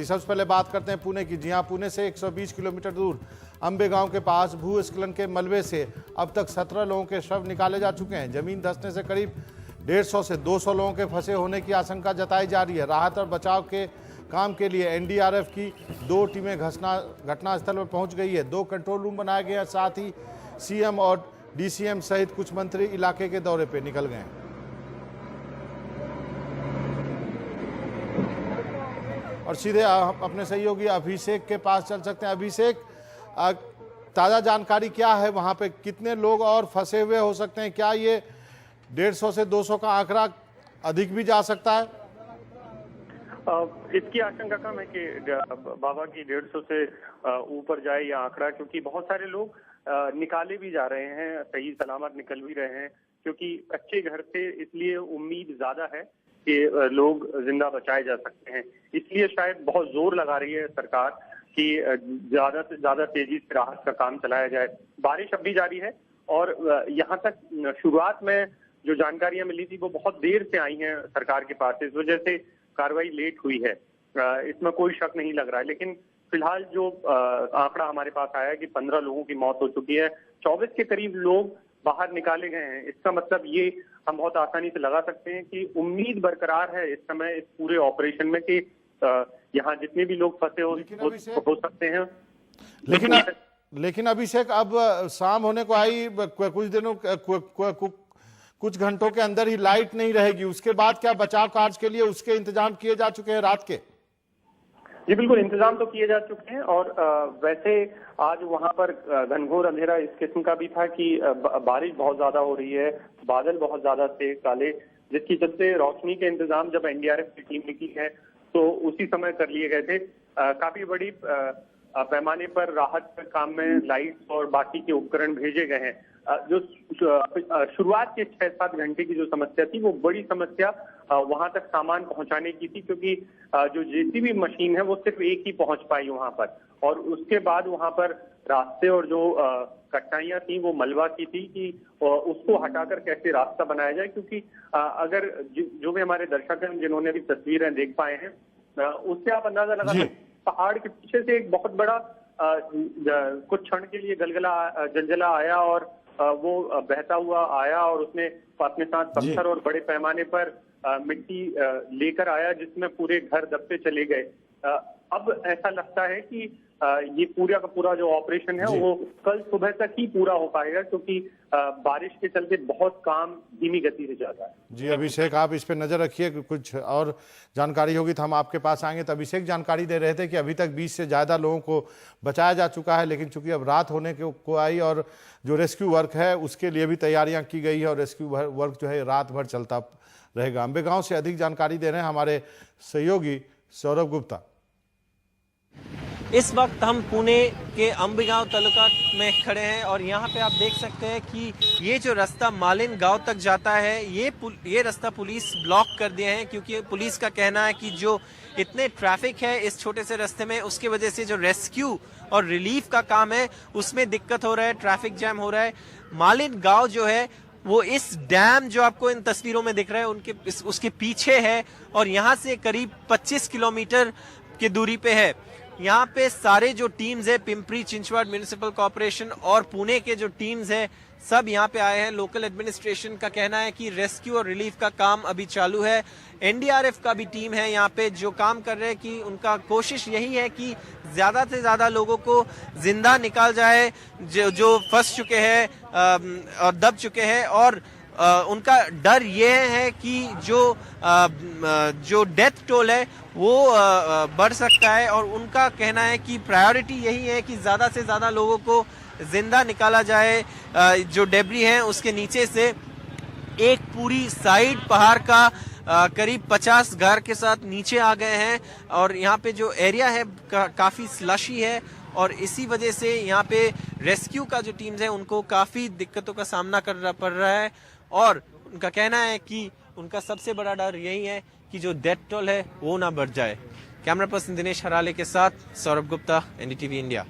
सबसे पहले बात करते हैं पुणे की। जी हां, पुणे से 120 किलोमीटर दूर अंबे गांव के पास भूस्खलन के मलबे से अब तक 17 लोगों के शव निकाले जा चुके हैं। जमीन धंसने से करीब 150 से 200 लोगों के फंसे होने की आशंका जताई जा रही है। राहत और बचाव के काम के लिए एनडीआरएफ की 2 टीमें घटनास्थल पर पहुंच गई है। 2 कंट्रोल रूम बनाए गए हैं। साथ ही सीएम और डीसीएम सहित कुछ मंत्री इलाके के दौरे पर निकल गए हैं। और सीधे अपने सहयोगी अभिषेक के पास चल सकते हैं। अभिषेक, ताज़ा जानकारी क्या है? वहां पे कितने लोग और फंसे हुए हो सकते हैं? क्या ये 150 से 200 का आंकड़ा अधिक भी जा सकता है? इसकी आशंका कम है कि बाबा की 150 से ऊपर जाए यह आंकड़ा, क्योंकि बहुत सारे लोग निकाले भी जा रहे हैं, सही सलामत निकल भी रहे हैं, क्योंकि कच्चे घर से इसलिए उम्मीद ज्यादा है कि लोग जिंदा बचाए जा सकते हैं। इसलिए शायद बहुत जोर लगा रही है सरकार कि ज्यादा से ज्यादा तेजी से राहत का काम चलाया जाए। बारिश अब भी जारी है और यहाँ तक शुरुआत में जो जानकारियां मिली थी वो बहुत देर से आई हैं सरकार के पास, इस वजह से कार्रवाई लेट हुई है। इसमें कोई शक नहीं लग रहा है, लेकिन फिलहाल जो आंकड़ा हमारे पास आया है कि 15 लोगों की मौत हो चुकी है, 24 के करीब लोग बाहर निकाले गए हैं। इसका मतलब ये हम बहुत आसानी से लगा सकते हैं कि उम्मीद बरकरार है इस समय इस पूरे ऑपरेशन में कि यहाँ जितने भी लोग फंसे हो सकते हैं। लेकिन अभिषेक, अब शाम होने को आई, कुछ दिनों कुछ घंटों के अंदर ही लाइट नहीं रहेगी। उसके बाद क्या बचाव कार्य के लिए उसके इंतजाम किए जा चुके हैं रात के? जी बिल्कुल, इंतजाम तो किए जा चुके हैं। और वैसे आज वहां पर घनघोर अंधेरा इस किस्म का भी था कि बारिश बहुत ज्यादा हो रही है, बादल बहुत ज्यादा थे काले, जिसकी चलते रोशनी के इंतजाम जब एनडीआरएफ की टीम निकली है तो उसी समय कर लिए गए थे। काफी बड़ी पैमाने पर राहत के काम में लाइट्स और बाकी के उपकरण भेजे गए हैं। जो शुरुआत के 6-7 घंटे की जो समस्या थी वो बड़ी समस्या वहां तक सामान पहुंचाने की थी, क्योंकि जो जेसीबी मशीन है वो सिर्फ एक ही पहुंच पाई वहां पर, और उसके बाद वहां पर रास्ते और जो कठिनाइयां थी वो मलबा की थी कि उसको हटाकर कैसे रास्ता बनाया जाए। क्योंकि अगर जो भी हमारे दर्शक हैं जिन्होंने भी तस्वीरें देख पाए हैं उससे आप अंदाजा लगा सकते हैं पहाड़ के पीछे से एक बहुत बड़ा कुछ क्षण के लिए जलजला आया और वो बहता हुआ आया और उसने अपने साथ पत्थर और बड़े पैमाने पर मिट्टी लेकर आया, जिसमें पूरे घर दबते चले गए। अब ऐसा लगता है कि ये पूरा का पूरा जो ऑपरेशन है वो कल सुबह तक ही पूरा हो पाएगा, क्योंकि बारिश के चलते बहुत काम धीमी गति से जाता है। जी अभिषेक, आप इस पे नजर रखिए, कुछ और जानकारी होगी तो हम आपके पास आएंगे। तो अभिषेक जानकारी दे रहे थे कि अभी तक 20 से ज्यादा लोगों को बचाया जा चुका है, लेकिन चूंकि अब रात होने को आई और जो रेस्क्यू वर्क है उसके लिए भी तैयारियां की गई है और रेस्क्यू वर्क जो है रात भर चलता रहेगा। अंबे गांव से अधिक जानकारी दे रहे हैं हमारे सहयोगी सौरभ गुप्ता। इस वक्त हम पुणे के अंबेगांव तालुका में खड़े हैं और यहाँ पे आप देख सकते हैं कि ये जो रास्ता मालिन गांव तक जाता है ये रास्ता पुलिस ब्लॉक कर दिए हैं, क्योंकि पुलिस का कहना है कि जो इतने ट्रैफिक है इस छोटे से रास्ते में, उसके वजह से जो रेस्क्यू और रिलीफ का काम है उसमें दिक्कत हो रहा है, ट्रैफिक जैम हो रहा है। मालिन गाँव जो है वो इस डैम जो आपको इन तस्वीरों में दिख रहा है उसके पीछे है और यहाँ से करीब 25 किलोमीटर की दूरी पे है। यहाँ पे सारे जो टीम्स है, पिंपरी चिंचवड म्युनिसिपल कॉर्पोरेशन और पुणे के जो टीम्स है सब यहाँ पे आए हैं। लोकल एडमिनिस्ट्रेशन का कहना है कि रेस्क्यू और रिलीफ का काम अभी चालू है। एनडीआरएफ का भी टीम है यहाँ पे जो काम कर रहे हैं कि उनका कोशिश यही है कि ज्यादा से ज्यादा लोगों को जिंदा निकाल जाए जो फंस चुके हैं और दब चुके हैं। और उनका डर ये है कि जो डेथ टोल है वो बढ़ सकता है और उनका कहना है कि प्रायोरिटी यही है कि ज्यादा से ज्यादा लोगों को जिंदा निकाला जाए। जो डेब्री है उसके नीचे से एक पूरी साइड पहाड़ का करीब 50 घर के साथ नीचे आ गए हैं और यहाँ पे जो एरिया है काफी स्लशी है और इसी वजह से यहाँ पे रेस्क्यू का जो टीम्स है उनको काफी दिक्कतों का सामना करना पड़ रहा है। और उनका कहना है कि उनका सबसे बड़ा डर यही है कि जो डेथ टोल है वो ना बढ़ जाए। कैमरा पर्सन दिनेश हराले के साथ सौरभ गुप्ता, एनडीटीवी इंडिया।